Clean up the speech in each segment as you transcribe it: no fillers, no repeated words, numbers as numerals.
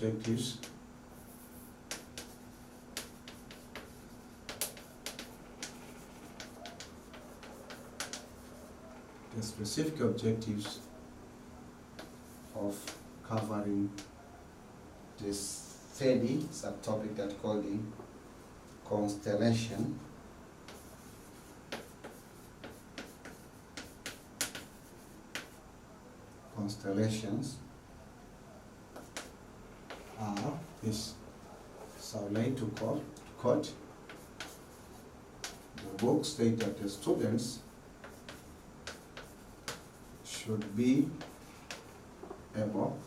objectives of covering this study subtopic that called the constellations are this. So I would like to quote the book states that the students should be able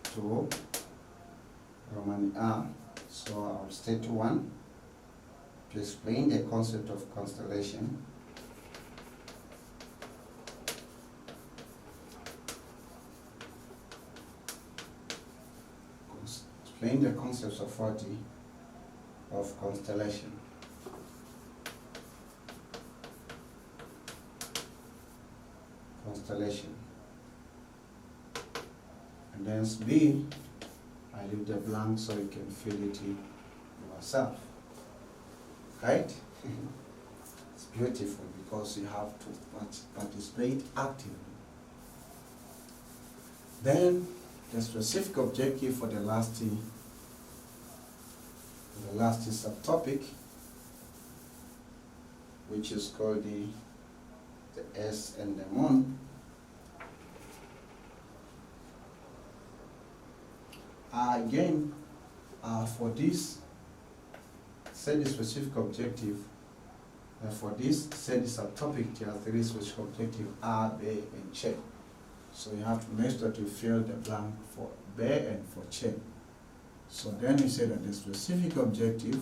to Romania. So I'll state one to explain the concept of constellation. Explain the concepts of 40 of constellation. And then B, I leave the blank so you can fill it yourself. Right? It's beautiful because you have to participate actively. Then the specific objective for the last subtopic, which is called the S and the moon. Again, for this set the specific objective, for this set the subtopic, there are three specific objectives: A, B, and C. So you have to make sure to fill the blank for B and for C. So then we say that the specific objective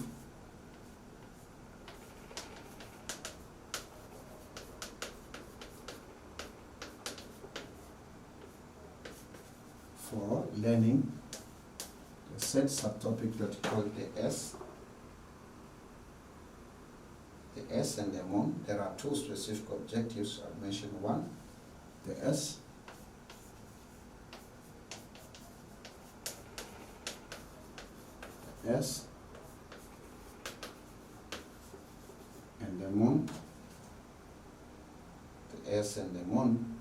for learning the set subtopic that we call the S and the moon. There are two specific objectives. I'll mention one, the S. And the moon, the S and the moon.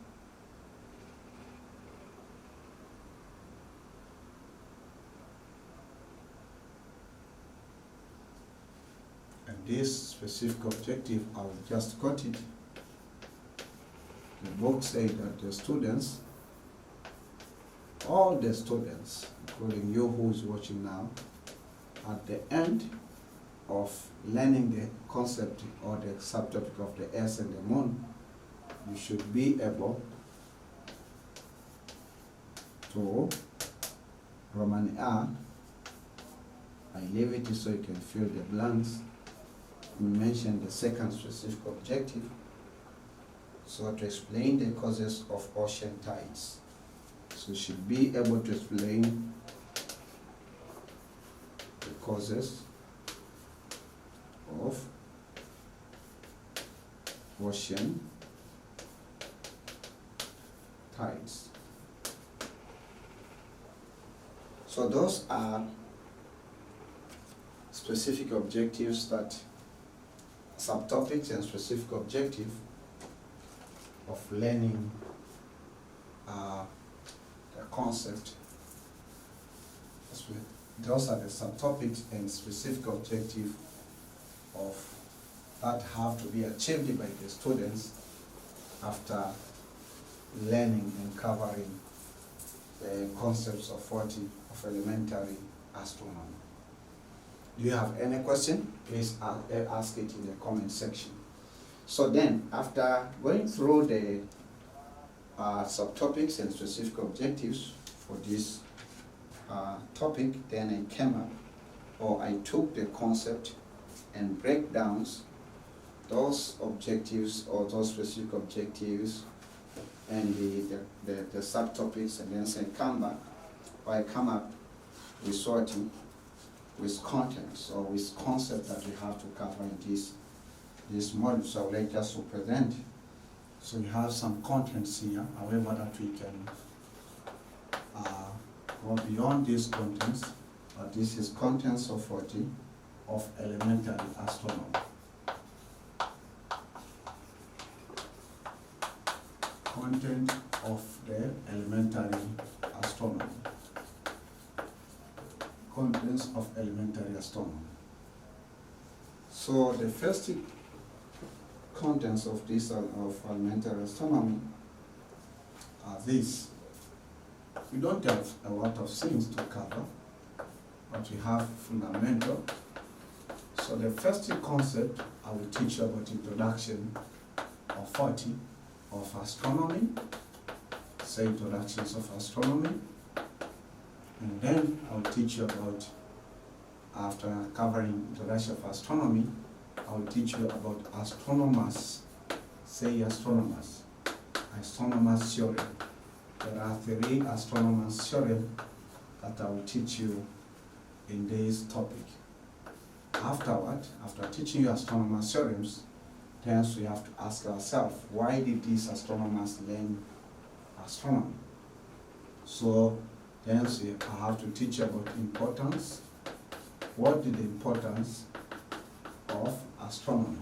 And this specific objective, I will just quote it. The book says that the students, all the students, including you who is watching now, at the end of learning the concept or the subtopic of the S and the moon, you should be able to Romania. I leave it so you can fill the blanks. We mentioned the second specific objective, so to explain the causes of ocean tides. So you should be able to explain the causes of ocean tides. So those are specific objectives, that subtopics and specific objective of learning the concept. Those are the subtopics and specific objective of that have to be achieved by the students after learning and covering the concepts of 40 of elementary astronomy. Do you have any question? Please ask it in the comment section. So then, after going through the subtopics and specific objectives for this topic, then I came up, or I took the concept and breakdowns those objectives or those specific objectives and the subtopics, and then say come back, or I come up with sorting with contents or with concepts that we have to cover in this module. So I would like us to present. So we have some contents here, however, that we can go beyond these contents, but this is contents of 40 of elementary astronomy. Content of the elementary astronomy. Contents of elementary astronomy. So the first contents of this of elementary astronomy are these. We don't have a lot of things to cover, but we have fundamental. So the first concept I will teach you about introduction of 40 of astronomy, say introductions of astronomy, and then I will teach you about, after covering introduction of astronomy, I will teach you about astronomers, say astronomers theorem. There are 3 astronomers theorem that I will teach you in this topic. Afterward, after teaching you astronomers theorems, then we have to ask ourselves, why did these astronomers learn astronomy? So then I have to teach about importance. What is the importance of astronomy?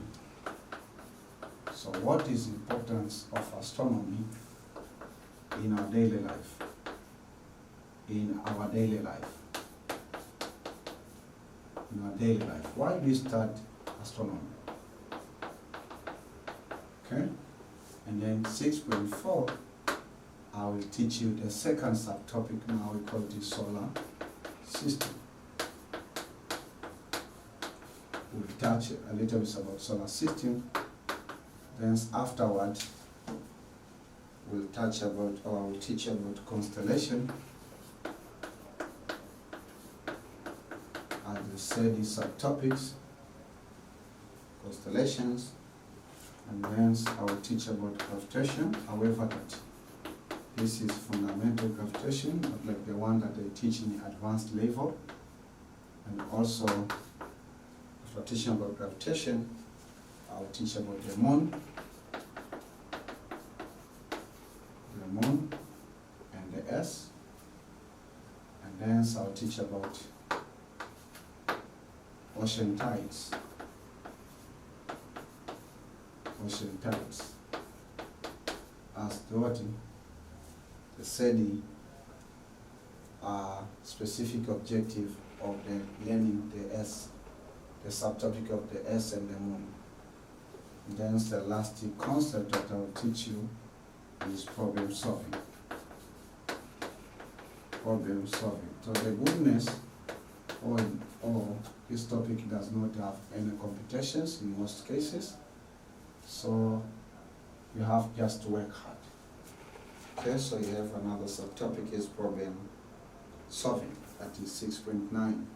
So what is the importance of astronomy in our daily life? In our daily life. In our daily life. Why do we start astronomy? Okay? And then 6.4, I will teach you the second subtopic, now we call it solar system. We'll touch a little bit about solar system. Then afterward, we'll touch about, or we'll teach about constellation. As I said, these subtopics, constellations, and then I will teach about gravitation. However, that this is fundamental gravitation, not like the one that they teach in the advanced level. And also, after teaching about gravitation, I will teach about the moon, and the S, and then I'll teach about ocean tides. Ocean tides. As the study specific objective of the learning the S, the subtopic of the S and the moon. And then the last concept that I will teach you is problem solving. Problem solving. So the goodness, or this topic does not have any computations in most cases. So you have just to work hard. Okay, so you have another subtopic is problem solving. That is 6.9. You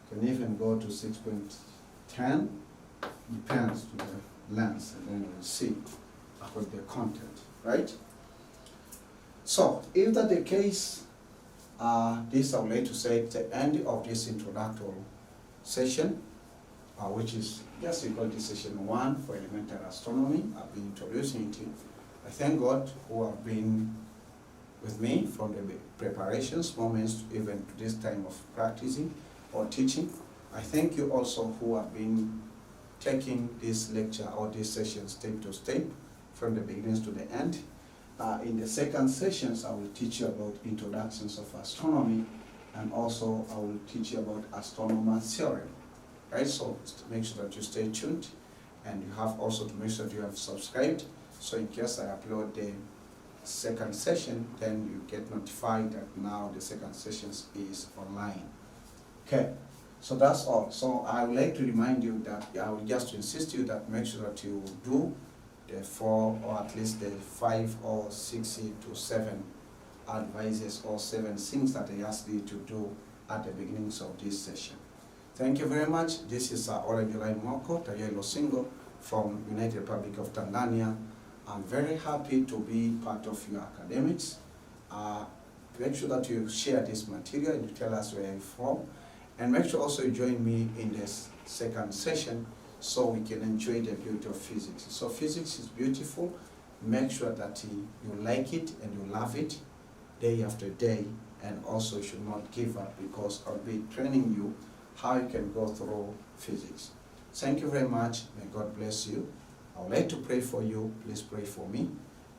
can even go to 6.10. Depends to the length, and then we'll see about the content, right? So, if that's the case, this I would like to say at the end of this introductory session, which is just we call this session 1 for elementary astronomy. I've been introducing it. I thank God who have been with me from the preparations moments even to this time of practicing or teaching. I thank you also who have been taking this lecture or this session step to step from the beginning to the end. In the second sessions, I will teach you about introductions of astronomy, and also I will teach you about astronomer's theorem. Right, so make sure that you stay tuned, and you have also to make sure that you have subscribed, so in case I upload the second session, then you get notified that now the second session is online. Okay, so that's all. So I would like to remind you that I will just insist you that make sure that you do the 4 or at least the 5 or 6 to 7 advices or 7 things that I asked you to do at the beginnings of this session. Thank you very much. This is Olenjolai TAYAI from United Republic of Tanzania. I'm very happy to be part of your academics. Make sure that you share this material and you tell us where you're from. And make sure also you join me in this second session so we can enjoy the beauty of physics. So physics is beautiful. Make sure that you like it and you love it day after day and also you should not give up, because I'll be training you how you can go through physics. Thank you very much. May God bless you. I would like to pray for you. Please pray for me.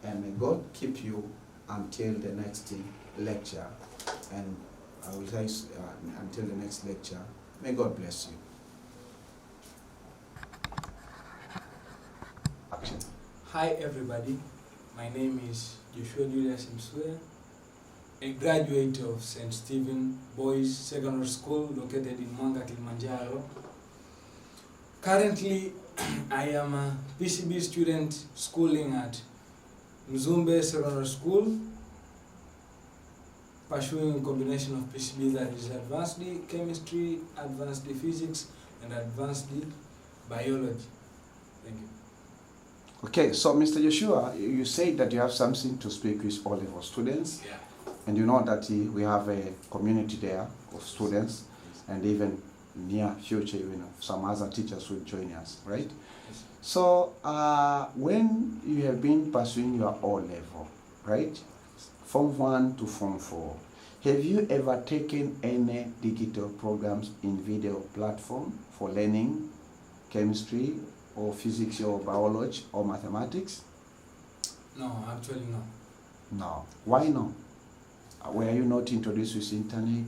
And may God keep you until the next lecture. And I will say until the next lecture, may God bless you. Action. Hi everybody, my name is Joshua Julius Msue, a graduate of St. Stephen Boys Secondary School located in Mwanga, Kilimanjaro. Currently, I am a PCB student schooling at Mzumbe Secondary School, pursuing a combination of PCB, that is advanced chemistry, advanced physics, and advanced biology. Thank you. Okay, so Mr. Joshua, you say that you have something to speak with all of our students. Yeah. And you know that we have a community there of students, and even near future, some other teachers will join us, right? Yes. So when you have been pursuing your O level, right, Form 1 to Form 4, have you ever taken any digital programs in video platform for learning chemistry or physics or biology or mathematics? No, actually no. No. Why no? Were you not introduced with internet?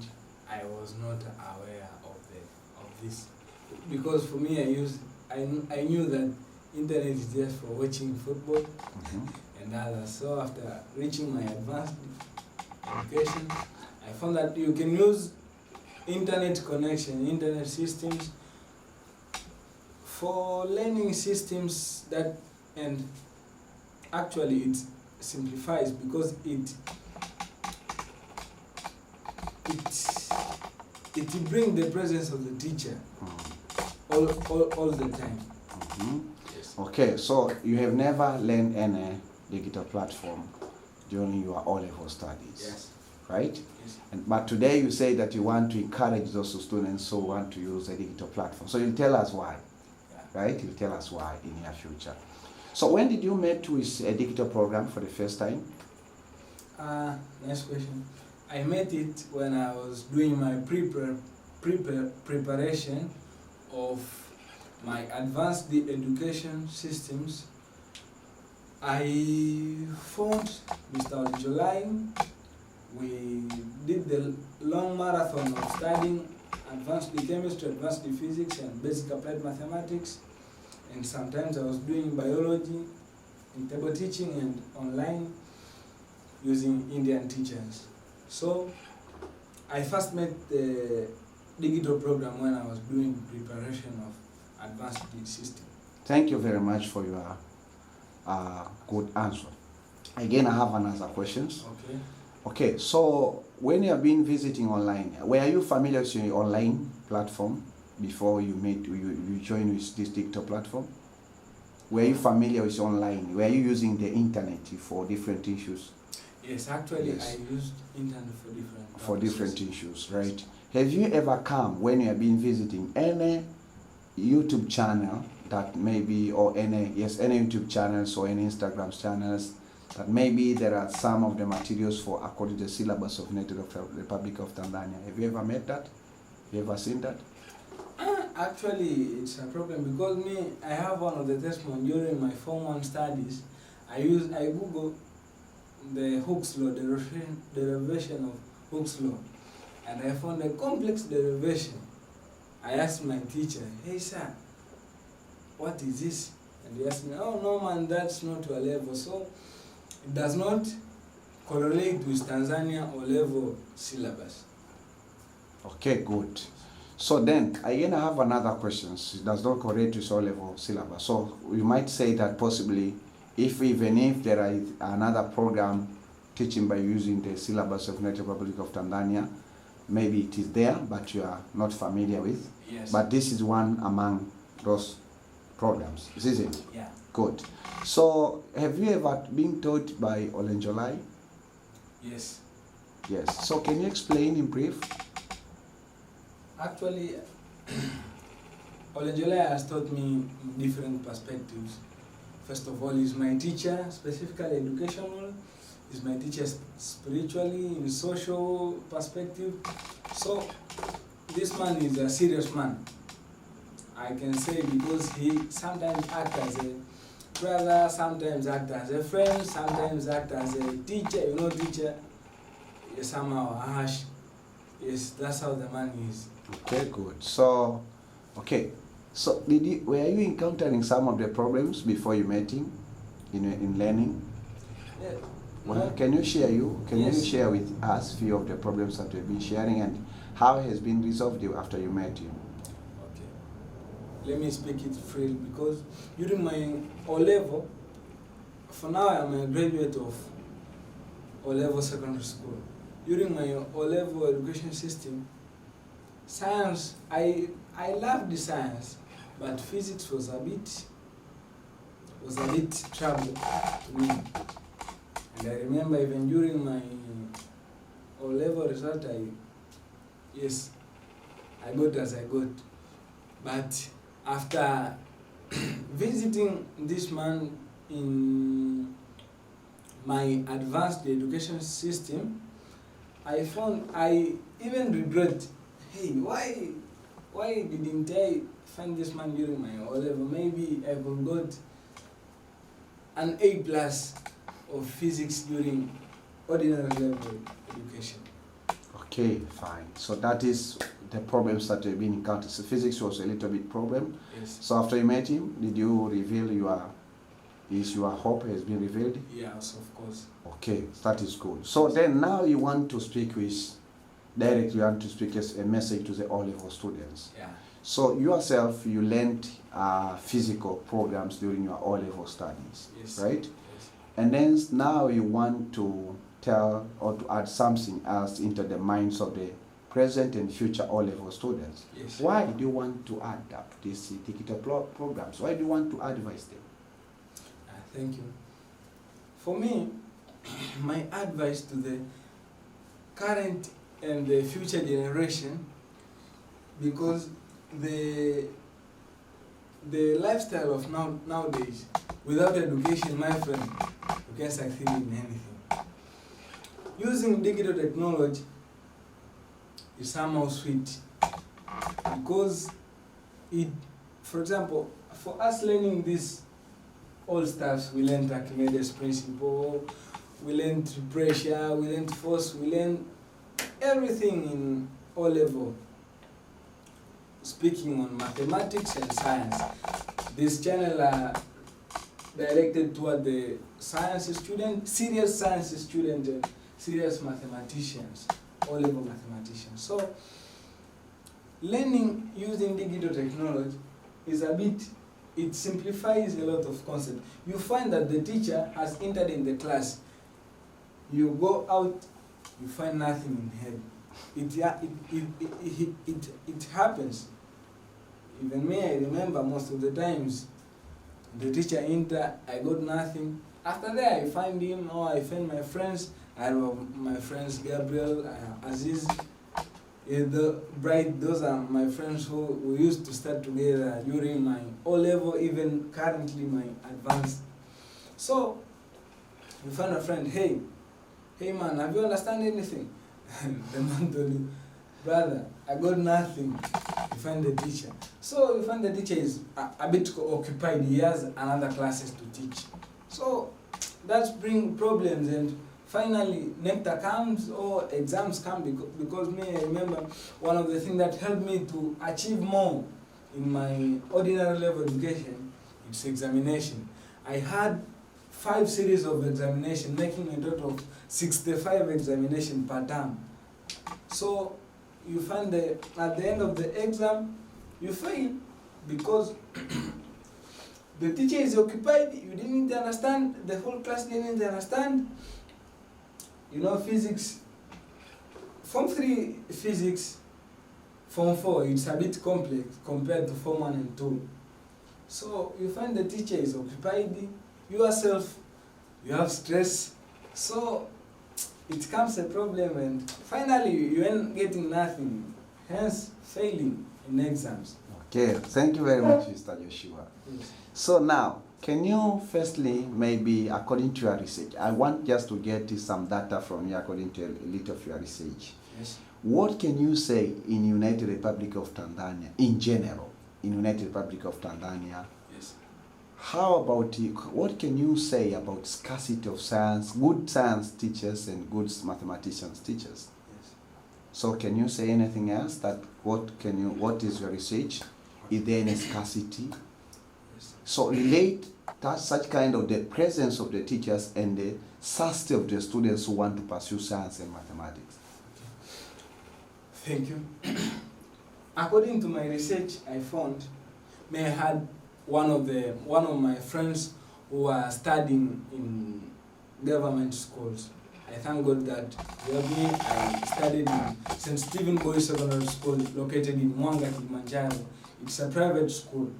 I was not aware of this, because for me I knew that internet is just for watching football and others. So after reaching my advanced education, I found that you can use internet connection, internet systems for learning systems, that, and actually it simplifies, because it brings the presence of the teacher all the time. Yes. Okay, so you have never learned any digital platform during your O-level studies? Yes. Right? Yes. But today you say that you want to encourage those students who want to use a digital platform. So you tell us why, right? You tell us why in your future. So when did you meet with a digital program for the first time? Next question. I met it when I was doing my preparation of my advanced education systems. I found Mr. Olenjolai. We did the long marathon of studying advanced chemistry, advanced physics, and basic applied mathematics. And sometimes I was doing biology in table teaching and online using Indian teachers. So I first met the digital program when I was doing preparation of advanced system. Thank you very much for your good answer. Again, I have another questions. Okay. Okay, so when you have been visiting online, were you familiar with your online platform before you joined with this digital platform? Were you familiar with online? Were you using the internet for different issues? Yes, actually, Yes. I used internet for different purposes. For different issues, right? Have you ever come when you have been visiting any YouTube channel that maybe, or any YouTube channels or any Instagram channels that maybe there are some of the materials for according to the syllabus of Native Republic of Tanzania? Have you ever met that? Have you ever seen that? Actually, it's a problem, because I have one of the testimony during my Form 1 studies. I Google the Hooke's law, the derivation of Hooke's law, and I found a complex derivation. I asked my teacher, "Hey sir, what is this?" And he asked me, "Oh no man, that's not your level." So it does not correlate with Tanzania or level syllabus. Okay, good. So then, again, I have another question. It does not correlate with all level syllabus. So we might say that possibly, even if there is another program teaching by using the syllabus of Native Republic of Tanzania, maybe it is there, but you are not familiar with. Yes. But this is one among those programs, isn't it? Yeah. Good. So, have you ever been taught by Olenjolai? Yes. Yes. So, can you explain in brief? Actually, Olenjolai has taught me different perspectives. First of all, he's my teacher, specifically educational. He's my teacher spiritually, in social perspective. So this man is a serious man, I can say, because he sometimes acts as a brother, sometimes acts as a friend, sometimes acts as a teacher. You know, teacher is somehow harsh. Yes, that's how the man is. Okay, good. So, okay. So, were you encountering some of the problems before you met him in learning? Yeah. Well, can you share Yes. you share with us few of the problems that you've been sharing and how it has been resolved after you met him? Okay. Let me speak it freely, because during my O-level, for now I am a graduate of O-level secondary school. During my O-level education system, science, I loved the science, but physics was a bit trouble to me. And I remember even during my O-level result, I got as I got. But after visiting this man in my advanced education system, I found I even regret, hey, why didn't I find this man during my O-level? Maybe I could got an A+ of physics during ordinary level education. Okay, fine. So that is the problems that you've been encountering. So physics was a little bit problem. Yes. So after you met him, did you reveal your hope has been revealed? Yes, of course. Okay, that is good. So then now you want to speak directly, you want to speak as a message to the O-level students. Yeah. So yourself, you learned physical programs during your O-level studies, Yes. right? Yes. And then now you want to tell or to add something else into the minds of the present and future O-level students. Yes. Why do you want to adapt these digital programs? Why do you want to advise them? Thank you. For me, my advice to the current and the future generation, because the lifestyle of nowadays, without education, my friend, you can't succeed in anything. Using digital technology is somehow sweet, because for example, for us learning this all stuff, we learned Archimedes principle, we learned pressure, we learned force, we learned everything in O-level. Speaking on mathematics and science, this channel are directed toward the science student, serious science student, and serious mathematicians, O-level mathematicians. So, learning using digital technology is it simplifies a lot of concepts. You find that the teacher has entered in the class. You go out, you find nothing in head. It happens. Even me, I remember most of the times, the teacher enter, I got nothing. After that, I find him, or I find my friends. I have my friends Gabriel, Aziz, those are my friends who we used to start together during my O-level, even currently my advanced. So, you find a friend, hey man, have you understand anything? The man told you, brother, I got nothing. You find the teacher. So you find the teacher is a bit occupied, he has another classes to teach. So that's bring problems, and finally nectar comes or exams come, because me, I remember one of the things that helped me to achieve more in my ordinary level education, it's examination. I had 5 series of examination, making a total of 65 examination per term. So you find that at the end of the exam, you fail because the teacher is occupied, you didn't understand, the whole class didn't understand. You know, physics, Form 3 physics, Form 4, it's a bit complex compared to Form 1 and 2. So you find the teacher is occupied, yourself, you have stress, so it comes a problem, and finally you end getting nothing, hence failing in exams. Okay, thank you very much, Mr. Joshua. Yes. So now, can you firstly, maybe according to your research, I want just to get some data from you according to a little of your research. Yes. What can you say in United Republic of Tanzania, in general, in United Republic of Tanzania? Yes. How about, what can you say about scarcity of science, good science teachers and good mathematicians teachers? Yes. So can you say anything else? That what is your research? Is there any scarcity? Yes. So relate that such kind of the presence of the teachers and the scarcity of the students who want to pursue science and mathematics. Thank you. According to my research, I found I had one of my friends who are studying in government schools. I thank God that me, I studied in St. Stephen Boys Secondary School located in Mwanga, Kilimanjaro. It's a private school.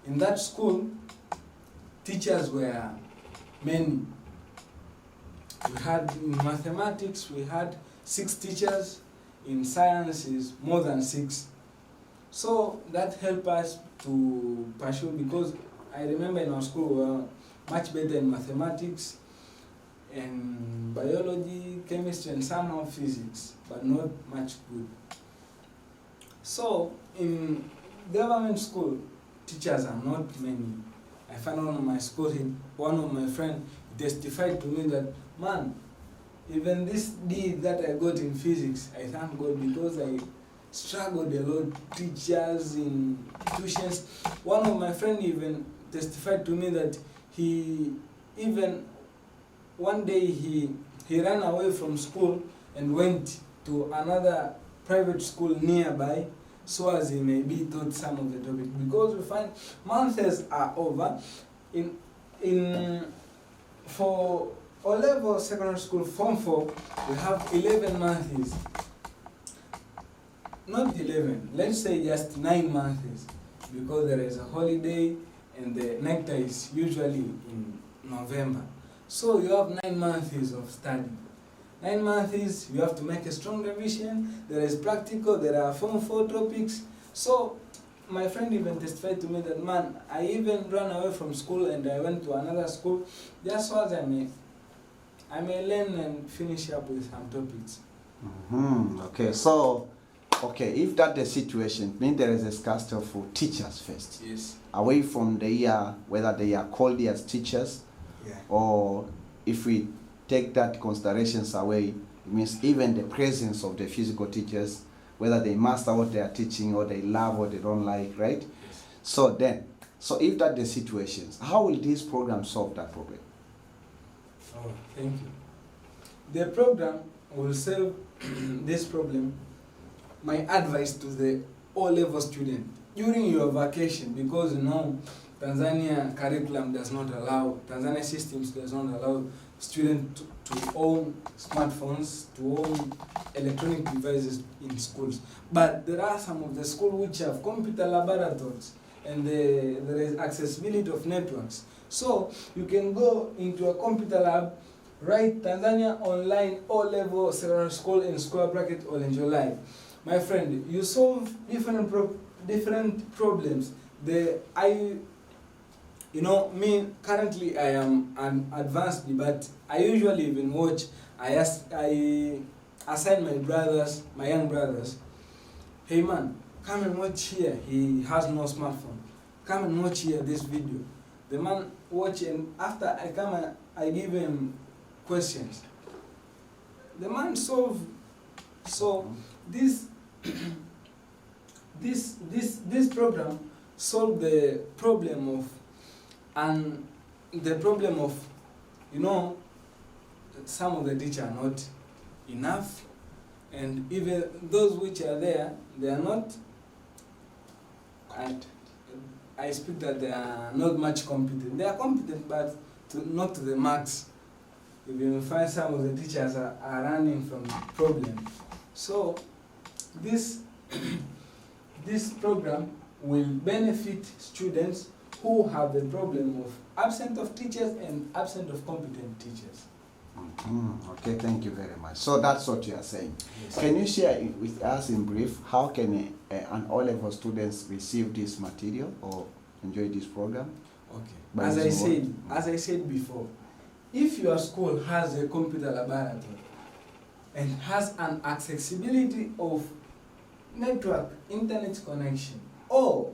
In that school, teachers were many. We had in mathematics, we had 6 teachers. In science is more than 6. So that helped us to pursue, because I remember in our school we were much better in mathematics and biology, chemistry and somehow physics, but not much good. So in government school, teachers are not many. I found one of my school, one of my friends testified to me that, man, even this D that I got in physics, I thank God, because I struggled a lot, teachers in tuitions. One of my friends even testified to me that he even one day he ran away from school and went to another private school nearby so as he may be taught some of the topics, because we find months are over. For O-level secondary school form 4, we have 11 months. Not 11, let's say just 9 months, because there is a holiday and the nectar is usually in November. So you have 9 months of study. 9 months, you have to make a strong revision. There is practical, there are form 4 topics. So my friend even testified to me that, man, I even ran away from school and I went to another school just so as I may learn and finish up with some topics. Okay, so, if that's the situation, means there is a scarcity of teachers first. Yes. Away from whether they are called as teachers, yeah, or if we take that considerations away, it means even the presence of the physical teachers, whether they master what they are teaching or they love what they don't like, right? Yes. So if that's the situations, how will this program solve that problem? Oh, thank you. The program will solve this problem. My advice to the O-level student during your vacation, because you know Tanzania curriculum does not allow, Tanzania systems does not allow students to own smartphones, to own electronic devices in schools. But there are some of the schools which have computer laboratories and there is accessibility of networks. So you can go into a computer lab, write Tanzania Online O-level secondary school in square bracket Olenjolai. My friend, you solve different problems. Me currently I am an advanced, but I usually even watch. I assign my young brothers, hey man, come and watch here. He has no smartphone. Come and watch here this video. The man watch, and after I come and I give him questions. The man solve. So this program solve the problem of some of the teachers are not enough, and even those which are there, they are not. I speak that they are not much competent. They are competent, but not to the max. You will find some of the teachers are running from problem. So this program will benefit students who have the problem of absence of teachers and absence of competent teachers. Okay, thank you very much. So that's what you are saying. Yes. Can you share with us in brief how can an O-level students receive this material or enjoy this program? Okay. As I said before, if your school has a computer laboratory and has an accessibility of network, internet connection, or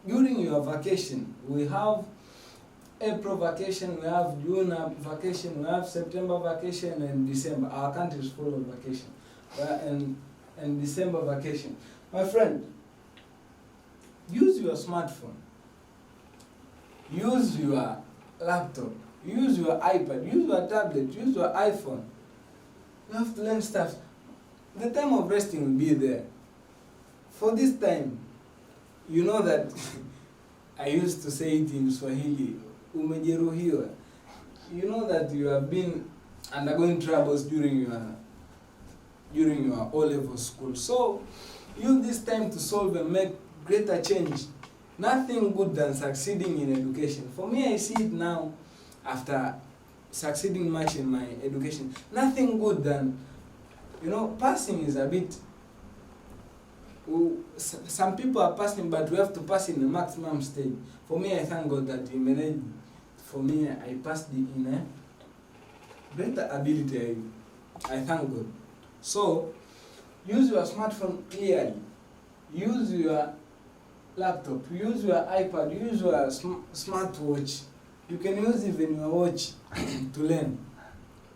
during your vacation, we have April vacation, we have June vacation, we have September vacation and December. Our country is full of vacation. And December vacation. My friend, use your smartphone, use your laptop, use your iPad, use your tablet, use your iPhone. You have to learn stuff. The time of resting will be there. For this time, you know that I used to say it in Swahili, umejeruhiwa. You know that you have been undergoing troubles during your O-level school. So, use this time to solve and make greater change. Nothing good than succeeding in education. For me, I see it now, after succeeding much in my education. Nothing good than, passing is a bit, some people are passing, but we have to pass in the maximum stage. For me, I thank God that He managed. For me, I passed in a greater ability. I thank God. So, use your smartphone clearly. Use your laptop. Use your iPad. Use your smartwatch. You can use even your watch to learn.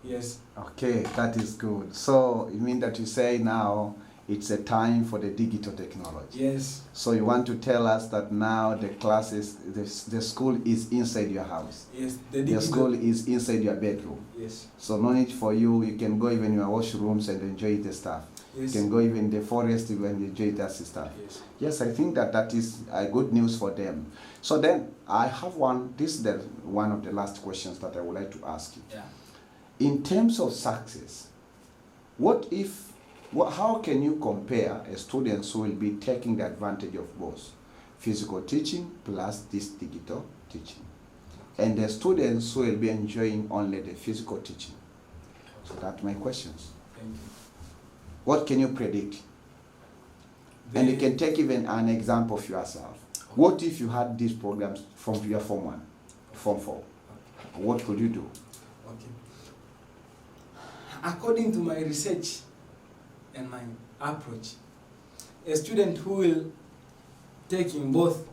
Yes. Okay, that is good. So, you mean that you say now it's a time for the digital technology? Yes. So you want to tell us that now the classes, the school is inside your house? Yes. The school is inside your bedroom? Yes. So no need for you can go even your washrooms and enjoy the stuff. Yes. You can go even the forest and enjoy that stuff. Yes. Yes, I think that is good news for them. So then I have this is one of the last questions that I would like to ask you. Yeah. In terms of success, how can you compare a student who will be taking the advantage of both physical teaching plus this digital teaching, and the students who will be enjoying only the physical teaching? So that's my questions. Thank you. What can you predict? And you can take even an example of yourself. What if you had these programs from your Form 1, Form 4? What could you do? Okay. According to my research and my approach, a student who will take in both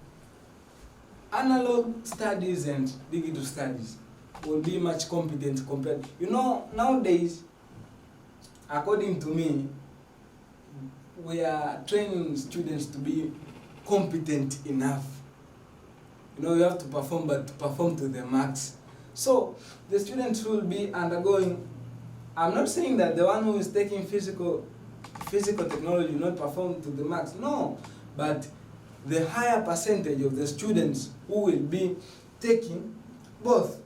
analog studies and digital studies will be much competent compared. Nowadays, according to me, we are training students to be competent enough. You have to perform, but to perform to the max. So, the students will be undergoing, I'm not saying that the one who is taking physical technology will not perform to the max, no, but the higher percentage of the students who will be taking both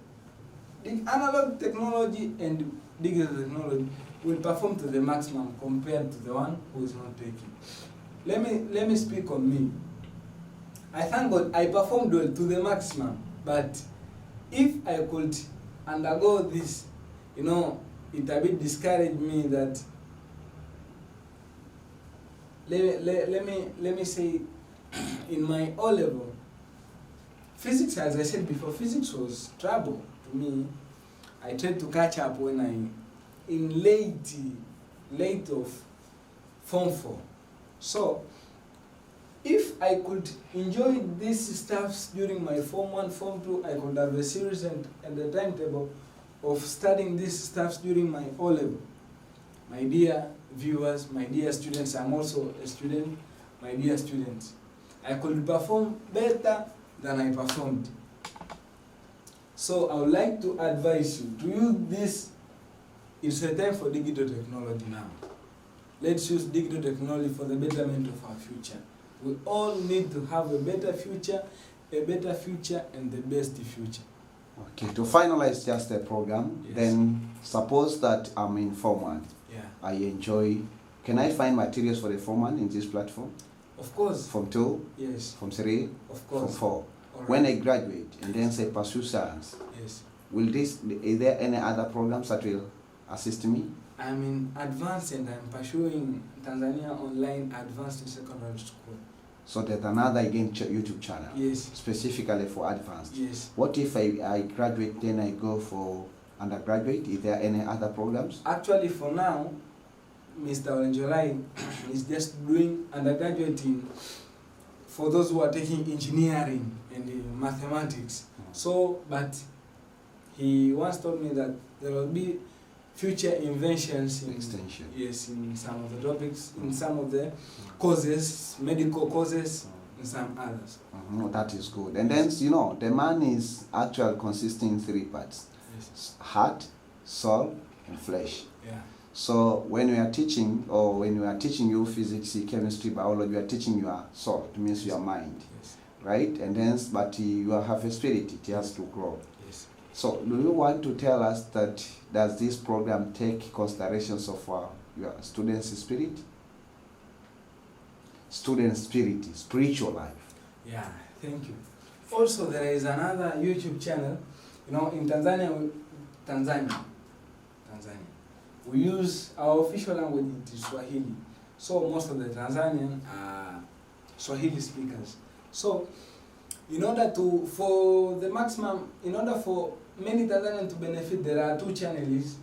the analog technology and digital technology will perform to the maximum compared to the one who is not taking. Let me speak on me. I thank God I performed well to the maximum, but if I could undergo this, it a bit discouraged me that let me say, in my O-level, physics, as I said before, physics was trouble to me. I tried to catch up when in late of Form 4. So, if I could enjoy these stuffs during my Form 1, Form 2, I could have a series and a timetable of studying these stuffs during my O-level. My dear viewers, my dear students, I'm also a student, my dear students, I could perform better than I performed. So I would like to advise you to use this. It's a time for digital technology now. Let's use digital technology for the betterment of our future. We all need to have a better future, and the best future. Okay, to finalize just the program, yes. Then suppose that I'm in Form 1. Yeah. I enjoy. Can I find materials for the Form 1 in this platform? Of course. Form 2? Yes. Form 3? Of course. Form 4? Right. When I graduate and then say pursue science, yes. Is there any other programs that will assist me? I'm in advanced and I'm pursuing Tanzania Online Advanced Secondary School. So there's another again YouTube channel. Yes. Specifically for advanced. Yes. What if I graduate, then I go for undergraduate? Is there any other programs? Actually, for now, Mr. Olenjolai is just doing undergraduate in, for those who are taking engineering and mathematics. So, but he once told me that there will be future inventions in Extension. Yes, in some of the topics, in some of the courses, medical courses, and some others. That is good. And then, you know, the man is actually consisting in 3 parts. Yes. Heart, soul, and flesh. Yeah. So when we are teaching, or when we are teaching you physics, chemistry, biology, we are teaching your soul. It means your mind. Yes. Right? And then, but you have a spirit, it has to grow. Yes. So do you want to tell us that does this program take considerations of your students' spirit? Student spirit, spiritual life. Yeah, thank you. Also, there is another YouTube channel. You know, in Tanzania, we use our official language is Swahili. So most of the Tanzanian are Swahili speakers. So, in order for many Tanzanians to benefit, there are 2 channels.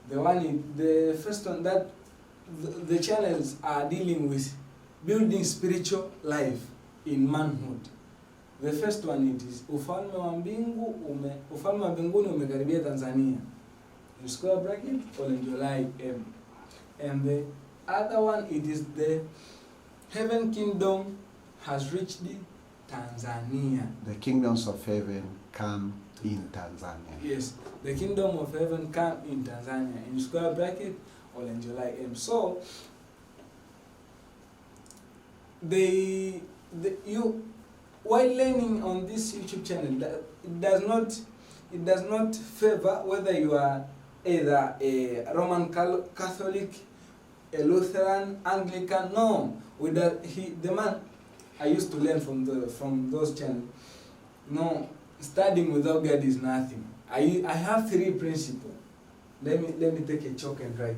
The first one, that the channels are dealing with building spiritual life in manhood. The first one, it is ufalme wa mbinguni umekaribia Tanzania. In square bracket, Olenjolai M. And the other one, it is the heaven kingdom has reached Tanzania. The kingdoms of heaven come in Tanzania. Yes, the kingdom of heaven come in Tanzania. In square bracket, Olenjolai M. So, while learning on this YouTube channel, it does not favor whether you are either a Roman Catholic, a Lutheran, Anglican. No, the man I used to learn from those channels. No, studying without God is nothing. I have 3 principles. Let me take a chalk and write.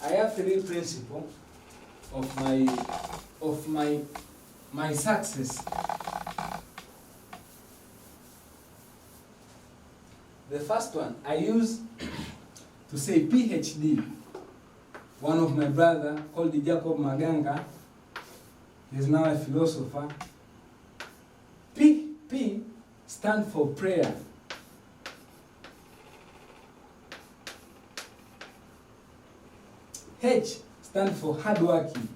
I have 3 principles of my success. The first one I use to say PhD. One of my brother called Jacob Maganga, he's now a philosopher. P stand for prayer. H stand for hardworking.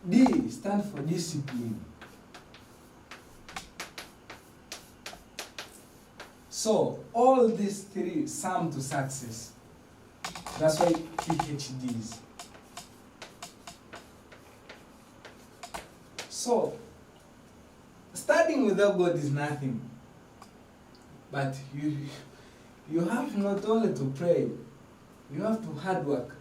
D stand for discipline. So all these 3 sum to success. That's why PhDs. So studying without God is nothing. But you have not only to pray, you have to hard work,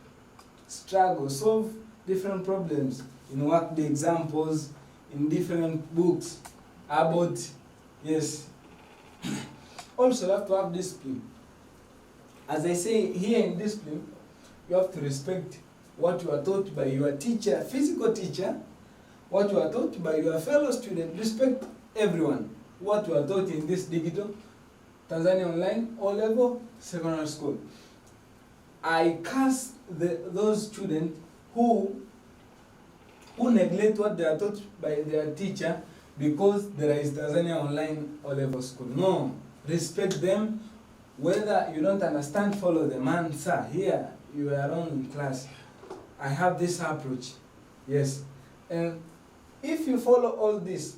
struggle, solve different problems in workday examples, in different books about, yes. Also, you have to have discipline. As I say here in discipline, you have to respect what you are taught by your teacher, physical teacher, what you are taught by your fellow student. Respect everyone. What you are taught in this digital, Tanzania Online, O-level, secondary school. I curse those students who neglect what they are taught by their teacher because there is Tanzania Online O-level school. No, respect them. Whether you don't understand, follow the man. Sir, here you are on in class. I have this approach. Yes. And if you follow all this,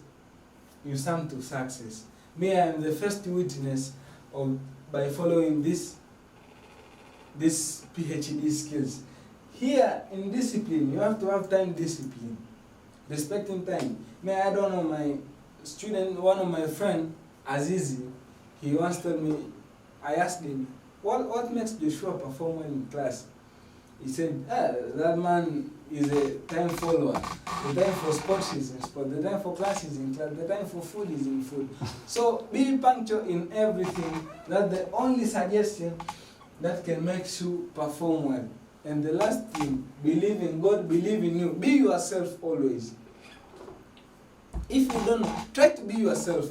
you sum to success. Me, I am the first witness by following this PhD skills. Here in discipline, you have to have time discipline. Respecting time. Me, I don't know, my student, one of my friend, Azizi, he once told me, I asked him, what makes Joshua perform well in class? He said, that man is a time follower. The time for sports is in sport. The time for class is in class. The time for food is in food. So be punctual in everything. That's the only suggestion that can make you perform well. And the last thing, believe in God, believe in you. Be yourself always. If you don't know, try to be yourself.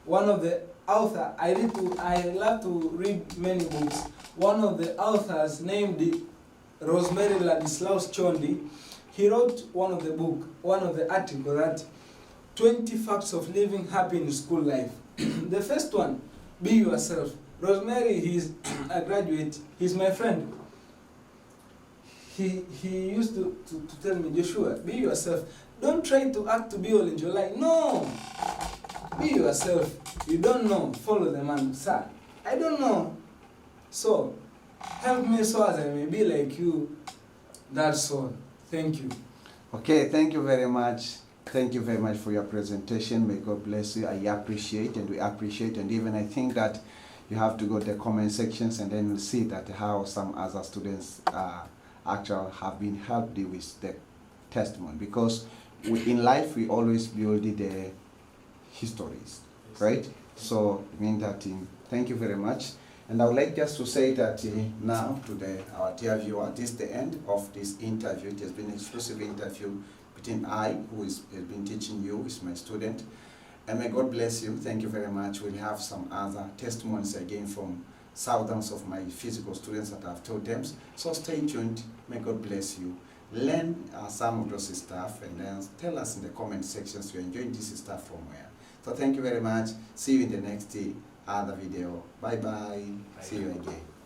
One of the authors, I love to read many books. One of the authors named Rosemary Ladislaus Chondi, he wrote one of the article that 20 facts of living happy in school life. The first one, be yourself. Rosemary, he's a graduate, he's my friend. He used to tell me, Joshua, be yourself. Don't try to act to be Olenjolai. No! Be yourself. You don't know, follow the man. Sir, I don't know. So, help me so as I may be like you. That's all. Thank you. Okay, thank you very much. Thank you very much for your presentation. May God bless you. I appreciate and we appreciate, and even I think that you have to go to the comment sections and then you'll see that how some other students actually have been helped with the testimony, because in life we always build the histories, right? So I mean that thank you very much. And I would like just to say that now to our dear viewer, this is the end of this interview. It has been an exclusive interview between who has been teaching you, is my student. And may God bless you. Thank you very much. We'll have some other testimonies again from thousands of my physical students that I've taught them. So stay tuned. May God bless you. Learn some of those stuff and then tell us in the comment sections you're enjoying this stuff from where. So thank you very much. See you in the next other video. Bye bye. See you again.